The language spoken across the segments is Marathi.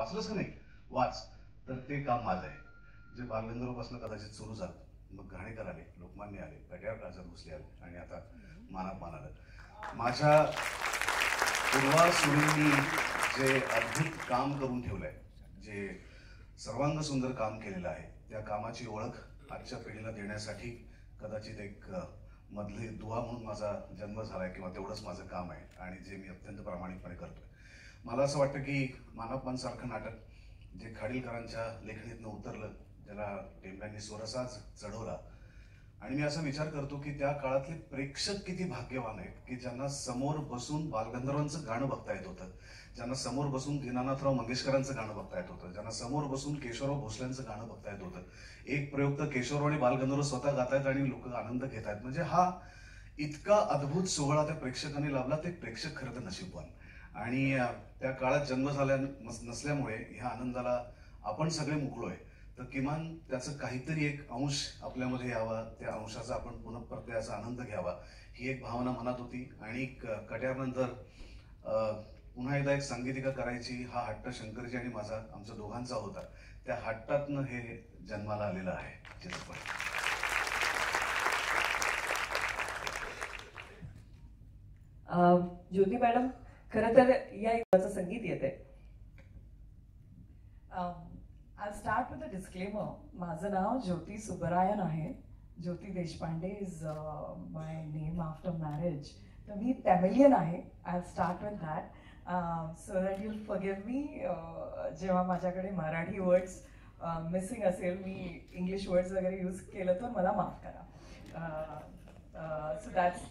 वाचलंच का नाही वाच, तर ते काम माझं आहे. जे बालगंधर्वपासून कदाचित सुरू झालं, मग घाणेकर आले, लोकमान्य आले, कट्यार काळजात घुसले आले आणि आता मानापमान आलं. माझ्या पूर्वासुरींनी जे अद्भुत काम करून ठेवलंय, जे सर्वांग सुंदर काम केलेलं आहे, त्या कामाची ओळख आजच्या पिढीला देण्यासाठी कदाचित एक मधली दुवा म्हणून माझा जन्म झालाय किंवा तेवढंच माझं काम आहे आणि जे मी अत्यंत प्रामाणिकपणे करतोय. मला असं वाटतं की मानपमान सारखं नाटक जे खाडीलकरांच्या लेखणीतनं उतरलं, ज्याला टेंब्यांनी स्वरसाज चढवला, आणि मी असा विचार करतो की त्या काळातले प्रेक्षक किती भाग्यवान आहेत की ज्यांना समोर बसून बालगंधर्वांचं गाणं बघता येत होतं, ज्यांना समोर बसून दीनानाथराव मंगेशकरांचं गाणं बघता येत होतं, ज्यांना समोर बसून केशवराव भोसलेंचं गाणं बघता येत होतं. एक प्रयोग तर केशवराव आणि बालगंधर्व स्वतः गातायत आणि लोक आनंद घेत आहेत. म्हणजे हा इतका अद्भुत सोहळा त्या प्रेक्षकांनी लाभला. ते प्रेक्षक खरं तर नशीबवान. आणि त्या काळात जन्म झाल्या नसल्यामुळे ह्या आनंदाला आपण सगळे मुकलोय, तर किमान त्याचं काहीतरी एक अंश आपल्यामध्ये यावा, त्या अंशाचा आपण पुन्हा त्याचा आनंद घ्यावा, ही एक भावना मनात होती. आणि कट्यारनंतर पुन्हा एकदा एक संगीतिका करायची हा हट्ट शंकरजी आणि माझा, आमचा दोघांचा होता. त्या हट्टातनं हे जन्माला आलेलं आहे चित्रपट. ज्योती मॅडम, खरं तर या संगीत येते. I'll start with a disclaimer. माझं नाव ज्योती सुबरायन आहे. ज्योती Deshpande is my name after marriage. तर मी तमिलियन आहे. I'll start with that. So that you'll forgive me जेव्हा माझ्याकडे मराठी वर्ड्स मिसिंग असेल, मी इंग्लिश वर्ड्स वगैरे यूज केलं तर मला माफ करा. सो दॅट्स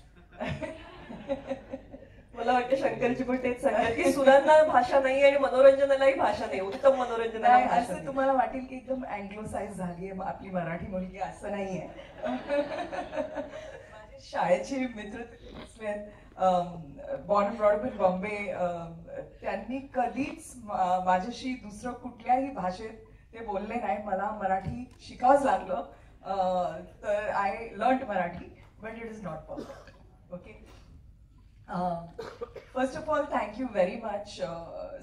मला वाटतं शंकरजी पण तेच सांगतात की सुरांना भाषा नाही आणि मनोरंजनालाही भाषा नाही, उत्तम मनोरंजनाला असं तुम्हाला वाटेल की एकदम अँग्लोसाइज झाली आहे आपली मराठी मुलगी, असं नाहीये. माझे शाळेचे मित्र born and broad up in Bombay, त्यांनी कधीच माझ्याशी दुसरं कुठल्याही भाषेत ते बोलले नाही. मला मराठी शिकावंच लागलं, तर I learned Marathi, but it is not perfect. Okay, first of all thank you very much.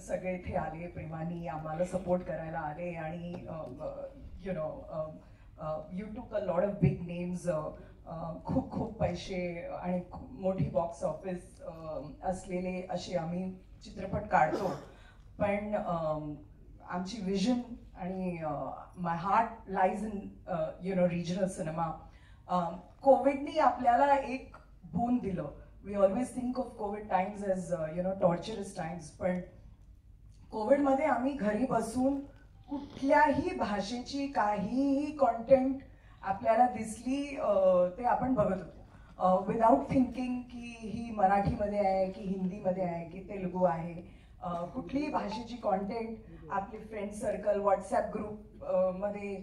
सगळे इथे आले, प्रेमाने आम्हाला सपोर्ट करायला आले आणि you know you took a lot of big names, खूप खूप पैसे आणि मोठी बॉक्स ऑफिस असलेले असे आम्ही चित्रपट काढतो, पण आमची विजन आणि my heart lies in you know regional cinema. कोविडनी आपल्याला एक बोन दिलं. We always think of COVID times as you know torturous times, पण कोविडमध्ये आम्ही घरी बसून कुठल्याही भाषेची काहीही कॉन्टेंट आपल्याला दिसली ते आपण बघत होतो, विदाउट थिंकिंग की ही मराठीमध्ये आहे की हिंदीमध्ये आहे की तेलुगू आहे. कुठलीही भाषेची कॉन्टेंट आपले फ्रेंड सर्कल व्हॉट्सॲप ग्रुप मध्ये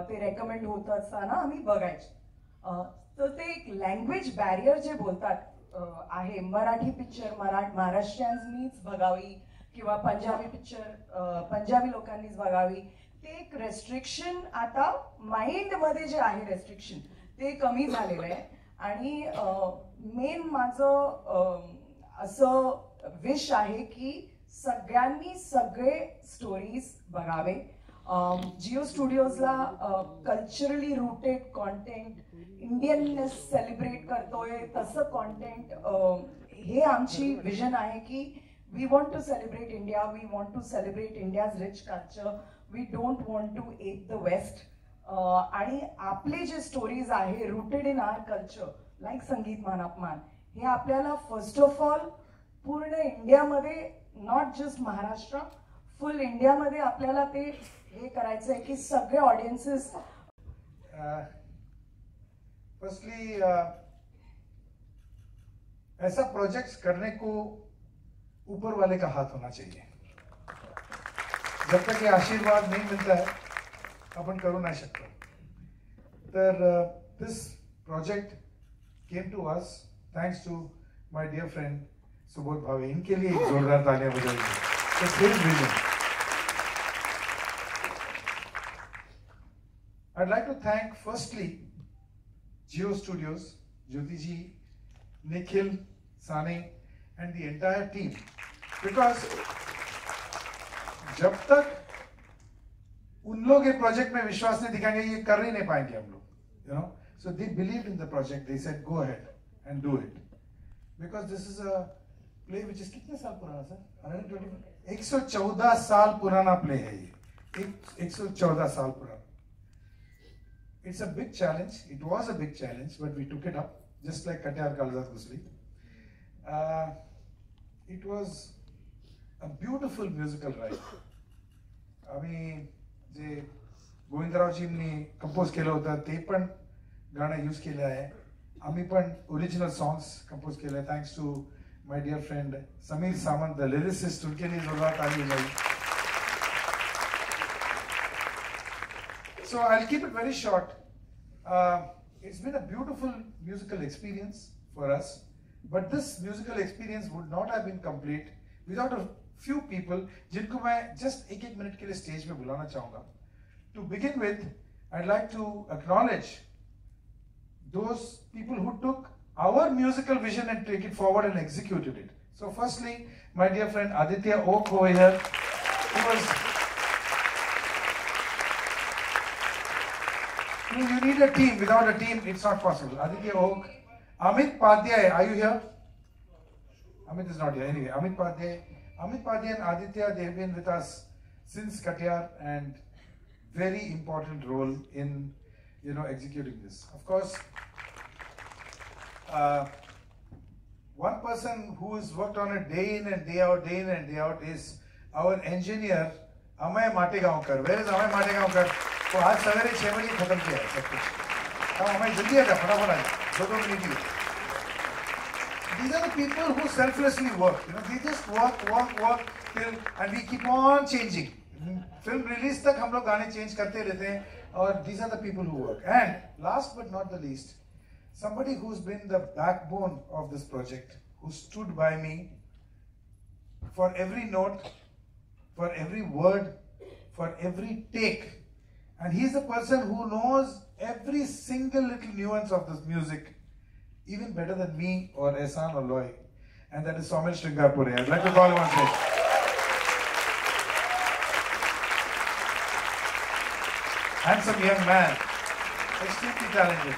ते रेकमेंड होत असताना आम्ही बघायचो. तर ते एक लँग्वेज बॅरियर जे बोलतात आहे, मराठी पिक्चर महाराष्ट्रीयन्सनीच बघावी किंवा पंजाबी पिक्चर पंजाबी लोकांनीच बघावी, ते एक रेस्ट्रिक्शन आता माइंडमध्ये जे आहे रेस्ट्रिक्शन ते कमी झालेलं आहे. आणि मेन माझं असं विश आहे की सगळ्यांनी सगळे स्टोरीज बघावे. जिओ स्टुडिओजला culturally rooted content, Indianness celebrate करतोय तसं कॉन्टेंट, हे आमची विजन आहे की we want to celebrate India, we want to celebrate India's rich culture, we don't want to ape the west. आणि आपले जे स्टोरीज आहे rooted in our culture like Sangeet Manapman, हे आपल्याला फर्स्ट ऑफ ऑल पूर्ण इंडियामध्ये, नॉट जस्ट महाराष्ट्र, फुल इंडियामध्ये आपल्याला ते हे करायचं आहे की सगळे ऑडियन्सेस. फर्स्टली ऐसा प्रोजेक्ट्स करने को ऊपर वाले का हाथ होना चाहिए. जब तक ये आशीर्वाद नहीं मिलता है अपन करू नहीं शकतो. तर this project came to us thanks to my dear friend Subodh Bhave. इनके लिए एक जोरदार तालियां बजाइए. तो big vision. I'd like to thank firstly Jio Studios, Jyoti ji, Nikhil, Sane and the entire team, because जब तक उन लोग ये प्रोजेक्ट में विश्वास नहीं दिखाएंगे ये कर ही नहीं पाएंगे हम लोग, you know. So they believed in the project. They said go ahead and do it because this is a play which is कितने साल पुराना सर? 114 साल पुराना play है ये, 114 साल पुराना. It's a big challenge. It was a big challenge, but we took it up just like Katyar Kaljat Gusli. It was a beautiful musical ride. आम्ही जे गोविंदरावजींनी कंपोज केलं होतं ते पण गाणं यूज केलं आहे. आम्ही पण ओरिजिनल सॉन्ग्स कंपोज केले आहे thanks to my dear friend Sameer Sawant the lyricist. उनके लिए जोरदार ताली हो जाएगी. So I'll keep it very short. It's been a beautiful musical experience for us, but this musical experience would not have been complete without a few people जिनको मैं just एक मिनट के लिए स्टेज पे बुलाना चाहूँगा. To begin with, I'd like to acknowledge those people who took our musical vision and take it forward and executed it. So firstly, my dear friend Aditya Oak over here, who was you need a team. Without a team, it's not possible. Aditya Oak, Amit Padhyay, are you here? Amit is not here. Anyway, Amit Padhyay and Aditya, they have been with us since Katyar and very important role in, you know, executing this. Of course, one person who has worked on it day in and day out is our engineer Amay Mategaonkar. Where is Amay Mategaonkar? तो आज सवेरे 6 बजे खत्म किया है सब कुछ. हम हमें जल्दी आ जाए फटाफट आ जाए 2 मिनट की. These are the people who selflessly work. You know, they just work till and we keep on changing. Film release तक हम लोग गाने change करते रहते हैं और these are the people who work. And last but not the least, somebody who's been the backbone of this project, who stood by me for every note, for every word, for every take. And he's the person who knows every single little nuance of this music, even better than me or Ehsan or Loy. And that is Somil Shringarpure. I'd like to call him on stage. Handsome young man, extremely talented.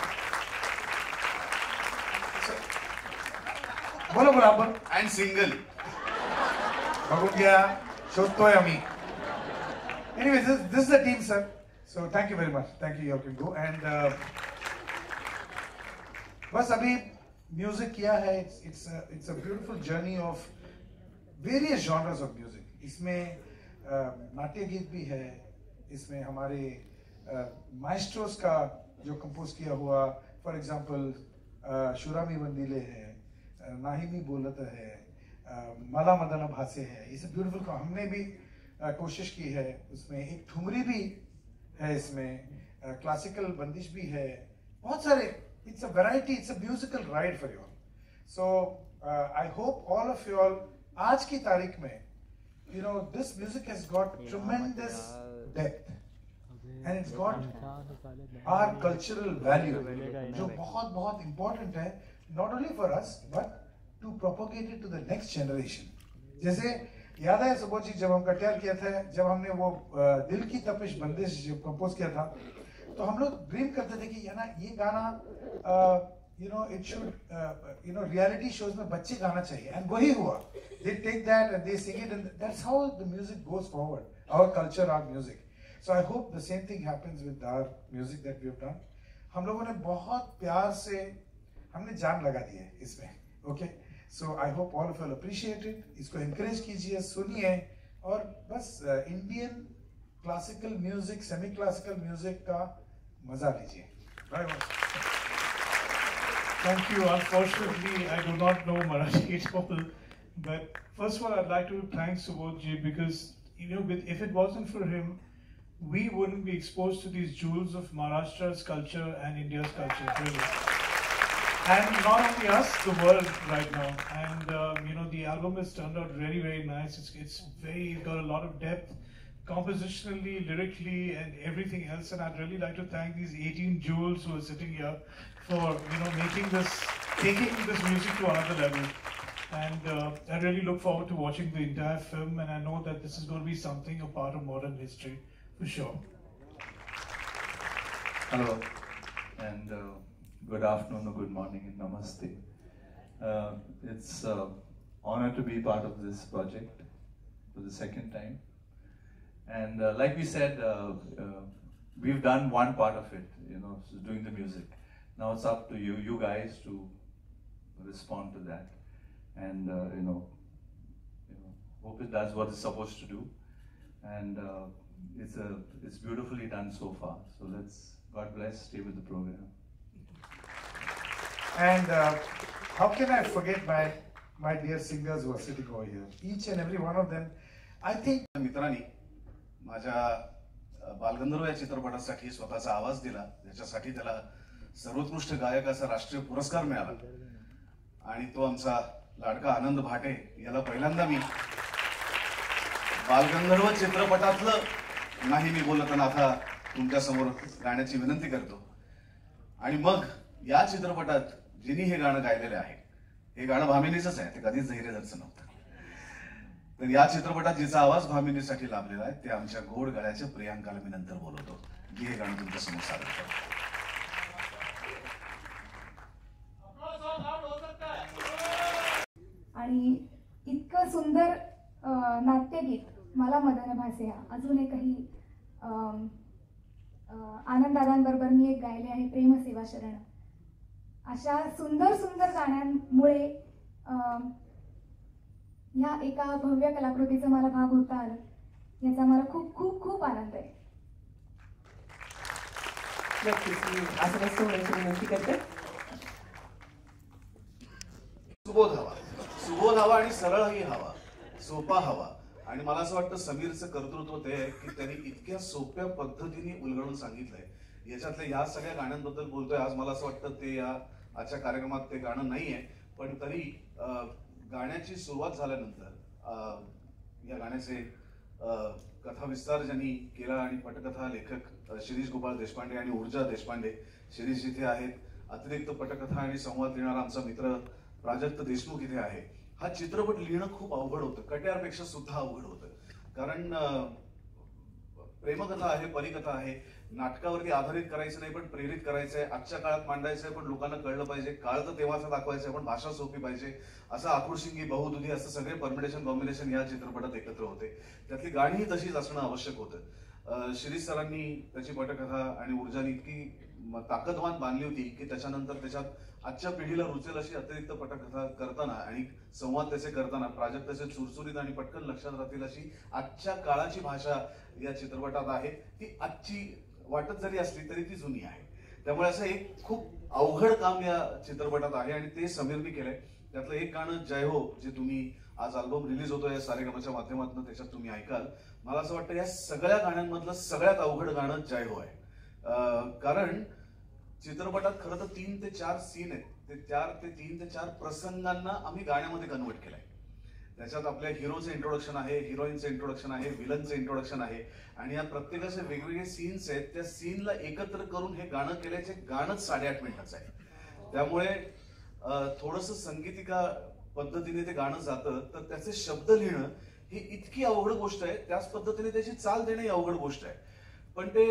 बोलो and single. बघून घ्या, शोधतोय आम्ही. Anyway, this is the team, sir. So thank you very much. Thank you. You can go and बस अभी म्यूजिक किया है. It's a beautiful journey of various genres of music. इसमें नाट्य गीत भी है. इसमें हमारे माइस्ट्रोस का जो कंपोज किया हुआ, फॉर एग्जांपल शुरामी वंदिले है, नाहिमी बोलत है, मला मदन भासे है. ये सब ब्यूटीफुल का हमने भी कोशिश की है. उसमें एक ठुमरी भी है, इसमें क्लासिकल बंदिश भी है, बहुत सारे. It's a variety, it's a musical ride for you all. So I hope all of you all, आज की तारीख में, you know, this music has got tremendous depth and it's got our cultural value, जो बहुत बहुत important है, not only for us but to propagate it to the next generation. जैसे याद है सुबोध जी जब हम कटियार किया था, जब हमने वो दिल की तपिश बंदिश जब कंपोज किया था, तो हम लोग ड्रीम करते थे कि ये गाना you know it should you know reality shows में बच्चे गाना चाहिए, and वही हुआ. They take that and they sing it, and that's how the music goes forward. Our culture, our music. So I hope the same thing happens with our music that we have done. हम लोगों ने बहुत प्यार से हमने जान लगा दी है इसमें. Okay. So I hope all of you will appreciate it. इसको encourage कीजिए, सुनिए और बस Indian classical music, semi-classical music का मजा लीजिए. Very much. Thank you. Unfortunately, I do not know Marathi at all. But first of all, I'd like to thank Subodhji because, you know, if it wasn't for him, we wouldn't be exposed to these jewels of Maharashtra's culture and India's culture, really. And not only us, the world right now. And you know, the album has turned out very, very nice. It's got a lot of depth, compositionally, lyrically, and everything else. And I'd really like to thank these 18 jewels who are sitting here for, you know, taking this music to another level. And I really look forward to watching the entire film, and I know that this is going to be something, a part of modern history, for sure. Hello, and good afternoon or good morning and namaste. It's an honor to be part of this project for the second time. And like we said, we've done one part of it, so doing the music. Now it's up to you guys to respond to that, and hope it does what it's supposed to do. And it's beautifully done so far. So God bless, stay with the program. And how can I forget my dear singers who are sitting over here? Each and every one of them, I think. मित्रांनी माझ्या बालगंधर्व या चित्रपटासाठी स्वतःचा आवाज दिला, ज्याच्यासाठी त्याला सर्वोत्कृष्ट गायकाचा राष्ट्रीय पुरस्कार मिळाला. आणि तो आमचा लाडका आनंद भाटे याला पहिल्यांदा मी बालगंधर्व चित्रपटातलं नाही मी बोलत आता तुमच्या समोर गाण्याची विनंती करतो. आणि मग या चित्रपटात जिनी हे गाणं गायलेलं आहे, हे गाणं भामिनीचंच आहे, ते कधीच धैर्यधरचं नव्हतं. तर या चित्रपटात जिचा आवाज भामिनीसाठी लाभलेला आहे ते आमच्या गोड गळ्याच्या प्रियांकाला मी नंतर बोलवतो, जी हे गाणं तुमच्या समोर सादर करतो. आणि इतकं सुंदर नाट्यगीत मला मदन भासे अजून एकही आनंद दादांबरोबर मी एक गायले आहे, प्रेम सेवा शरण. अशा सुंदर सुंदर गाण्यांमुळे ह्या एका भव्य कलाकृतीचा मला भाग होता आला, याचा मला खूप खूप खूप आनंद आहे. विनंती करते. सुबोध हवा आणि सरळही हवा, सोपा हवा. आणि मला असं वाटतं समीरचं कर्तृत्व ते आहे की त्यांनी इतक्या सोप्या पद्धतीने उलगडून सांगितलंय. याच्यातल्या या सगळ्या गाण्यांबद्दल बोलतोय आज, मला असं वाटतं ते आजच्या कार्यक्रमात ते गाणं नाहीये, पण तरी गाण्याची सुरुवात झाल्यानंतर या गाण्याचे कथाविस्तार ज्यांनी केला आणि पटकथा लेखक शिरीष गोपाळ देशपांडे आणि ऊर्जा देशपांडे, शिरीष इथे आहेत. अतिरिक्त पटकथा आणि संवाद लिहिणारा आमचा मित्र प्राजक्त देशमुख इथे आहे. हा चित्रपट लिहिणं खूप अवघड होतं, कट्यारपेक्षा सुद्धा अवघड होतं. कारण प्रेमकथा आहे, परिकथा आहे, नाटकावरती आधारित करायचं नाही पण प्रेरित करायचं आहे, आजच्या काळात मांडायचं आहे पण लोकांना कळलं पाहिजे, काळ तर तेव्हाचा दाखवायचं आहे पण भाषा सोपी पाहिजे, असं आकुरशिंगी बहुदुधी असं सगळे परमिटेशन कॉम्बिनेशन या चित्रपटात एकत्र होते. त्यातली गाणीही तशीच असणं आवश्यक होतं. शिरीष सरांनी त्याची पटकथा आणि ऊर्जानी इतकी ताकदवान बांधली होती की त्याच्यानंतर त्याच्यात आजच्या पिढीला रुचेल अशी अतिरिक्त पटकथा करताना आणि संवाद त्याचे करताना प्राजक्ताचे चुरचुरीत आणि पटकन लक्षात राहतील अशी आजच्या काळाची भाषा या चित्रपटात आहे. ती आजची वाटत जरी असली तरी ती जुनी आहे. त्यामुळे असं एक खूप अवघड काम या चित्रपटात आहे आणि ते समीरने केलंय. त्यातलं एक गाणं जय हो, जे तुम्ही आज अल्बम रिलीज होतो या सारेगमच्या माध्यमातून त्याच्यात तुम्ही ऐकाल. मला असं वाटतं या सगळ्या गाण्यांमधलं सगळ्यात अवघड गाणं जय हो आहे. कारण चित्रपटात खरं तर 3 ते 4 सीन आहेत, ते 3 ते 4 प्रसंगांना आम्ही गाण्यामध्ये कन्वर्ट केलंय. त्याच्यात आपल्या हिरोचं इंट्रोडक्शन आहे, हिरोईनचं इंट्रोडक्शन आहे, विलनचं इंट्रोडक्शन आहे आणि या प्रत्येकाचे वेगवेगळे सीन्स आहेत. त्या सीनला एकत्र करून हे गाणं केल्याचे गाणंच 8.5 मिनिटाचं आहे. त्यामुळे थोडंसं संगीतिका पद्धतीने ते गाणं जातं तर त्याचे शब्द लिहिणं ही इतकी अवघड गोष्ट आहे, त्याच पद्धतीने त्याची चाल देणं ही अवघड गोष्ट आहे. पण ते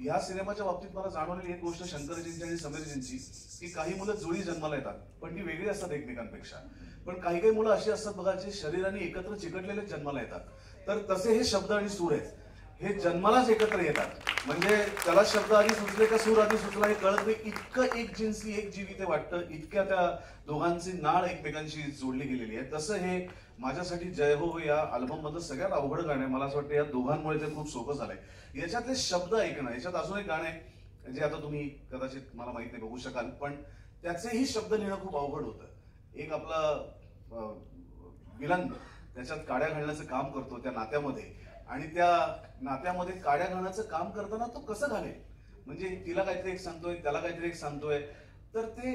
या सिनेमाच्या बाबतीत मला जाणवलेली एक गोष्ट शंकरजींची आणि समीरजींची की काही मुलं जुळी जन्माला येतात पण ती वेगळी असतात एकमेकांपेक्षा. पण काही काही मुलं अशी असतात बघा जे शरीराने एकत्र चिकटलेले जन्माला येतात. तर तसे हे शब्द आणि सूर आहेत, हे जन्मालाच एकत्र येतात. म्हणजे त्याला शब्द आधी सुचले का सूर आधी सुचला हे कळत नाही, इतकं एक जिन्सी एक जीवी ते वाटतं, इतक्या त्या दोघांची नाळ एकमेकांशी जोडली गेलेली आहे. तसं हे माझ्यासाठी जय हो या अल्बम मधलं सगळ्यात अवघड गाणं आहे. मला असं वाटतं या दोघांमुळे ते खूप सोपं झालंय. याच्यातले शब्द ऐकणं, याच्यात अजून एक गाणं आहे जे आता तुम्ही कदाचित मला माहित नाही बघू शकाल, पण त्याचेही शब्द लिहिणं खूप अवघड होतं. एक आपला विलन त्याच्यात काड्या घालण्याचं काम करतो त्या नात्यामध्ये आणि त्या नात्यामध्ये काड्या घालण्याचं काम करताना तो कसं घालेल, म्हणजे तिला काहीतरी एक सांगतोय, त्याला काहीतरी एक सांगतोय. तर ते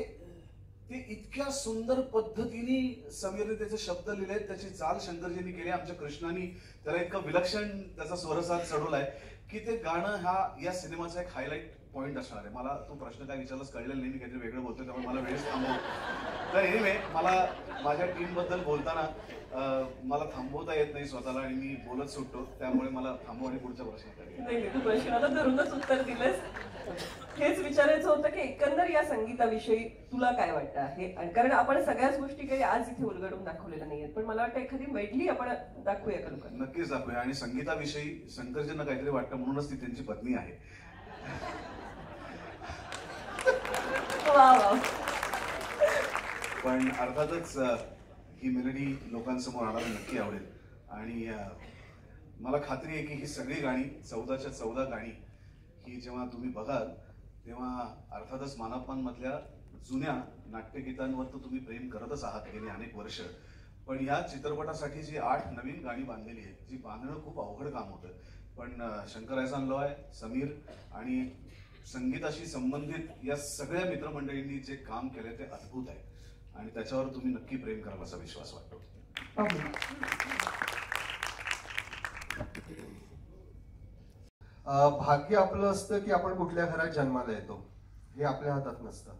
इतक्या सुंदर पद्धतीने समीरने त्याचे शब्द लिहिले, त्याची चाल शंकरजींनी केली, आमच्या कृष्णानी त्याला इतकं विलक्षण त्याचा स्वरसाद चढवलाय की ते गाणं हा या सिनेमाचा एक हायलाइट पॉइंट असणार आहे. मला तो प्रश्न काय विचारलाच कळलेला नाही, मी काहीतरी वेगळं बोलतोय त्यामुळे मला वेळच थांबव. तर एनिवे मला माझ्या टीम बद्दल बोलताना मला थांबवता येत नाही स्वतःला आणि मी बोलत सुटतो, त्यामुळे मला थांबव आणि पुढच्या प्रश्नाकडे. नाही तू प्रश्नाला धरूनच उत्तर दिलंस. हेच विचारायचं होतं की एकंदर या संगीताविषयी तुला काय वाटतं आहे, आणि कारण आपण सगळ्याच गोष्टी काही आज इथे उलगडून दाखवलेल्या नाहीयेत, पण मला वाटतं एखादी मेडली आपण दाखवूया का लोकांना? नक्कीच दाखवूया. आणि संगीताविषयी शंकरजींना काहीतरी वाटतं म्हणूनच ती त्यांची पत्नी आहे. वा वा. पण अर्थातच ही मेलडी लोकांसमोर आणायला नक्की आवडेल. आणि मला खात्री आहे की ही सगळी गाणी 14च्या 14 गाणी ही जेव्हा तुम्ही बघाल तेव्हा अर्थातच मानापमान मधल्या जुन्या नाट्यगीतांवर तर तुम्ही प्रेम करतच आहात गेली अनेक वर्ष, पण या चित्रपटासाठी जी 8 नवीन गाणी बांधलेली आहेत, जी बांधणं खूप अवघड काम होतं, पण शंकर एहसान लॉय, समीर आणि संगीताशी संबंधित या सगळ्या मित्रमंडळींनी जे काम केलंय ते अद्भुत आहे आणि त्याच्यावर तुम्ही नक्की प्रेम कराल असा विश्वास वाटतो. भाग्य आपलं असतं की आपण कुठल्या घरात जन्माला येतो हे आपल्या हातात नसतं.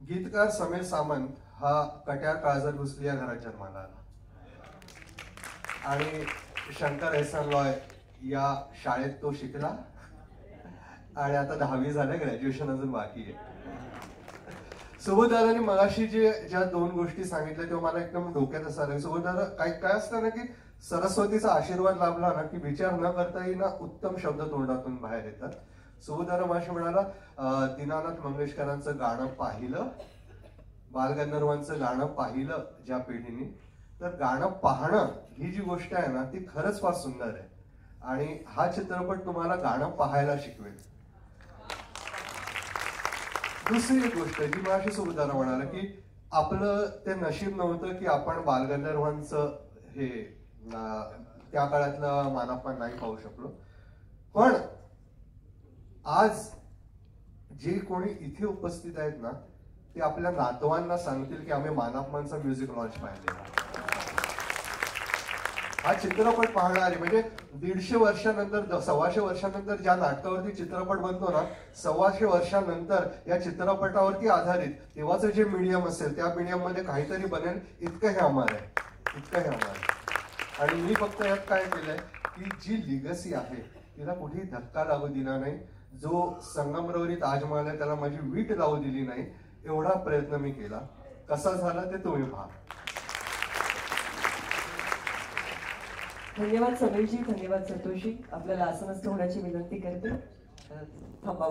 गीतकार समीर सामंत हा कट्यार काळजात घुसली या घरात जन्माला आला आणि शंकर एहसान लॉय या शाळेत तो शिकला आणि आता 10वी झालं, ग्रॅज्युएशन अजून बाकी आहे. सुबोधदादांनी मगाशी ज्या 2 गोष्टी सांगितल्या तेव्हा मला एकदम डोक्यात असं आलं. सुबोधदादा काय असतं ना की सरस्वतीचा आशीर्वाद लाभला ना की विचार न करताही ना उत्तम शब्द तोंडातून बाहेर येतात. सुबोधदादा माशी म्हणाला दीनानाथ मंगेशकरांचं गाणं पाहिलं, बालगंधर्वांचं गाणं पाहिलं ज्या पिढीने, तर गाणं पाहणं ही जी गोष्ट आहे ना ती खरंच फार सुंदर आहे आणि हा चित्रपट तुम्हाला गाणं पाहायला शिकवेल. दुसरी एक गोष्ट जी माझी सुबोधदादा म्हणाला की आपलं ते नशीब नव्हतं की आपण बालगंधर्वांचं हे त्या काळातलं मानापमान नाही पाहू शकलो, पण आज जे कोणी इथे उपस्थित आहेत ना ते आपल्या नातवांना सांगतील की आम्ही मानापमानचा म्युझिक लॉन्च पाहिलेला. हा चित्रपट पाहणारे म्हणजे 150 वर्षानंतर 125 वर्षानंतर ज्या नाटकावरती चित्रपट बनतो ना 125 वर्षानंतर या चित्रपटावरती आधारित तेव्हाचं जे मीडियम असेल त्या मीडियम मध्ये काहीतरी बनेल इतकं हे आम्हाला आहे, इतकं हे आम्हाला आहे. आणि मी फक्त यात काय केलंय की जी लिगसी आहे तिला कुठेही धक्का लागू दिला नाही. जो संगमरवरी ताजमहल आहे त्याला माझी वीट लावू दिली नाही, एवढा प्रयत्न मी केला. कसा झाला ते तुम्ही पहा. धन्यवाद समीरजी, धन्यवाद संतोषजी. आपल्याला आसनस्थ होण्याची विनंती करते. थांबा.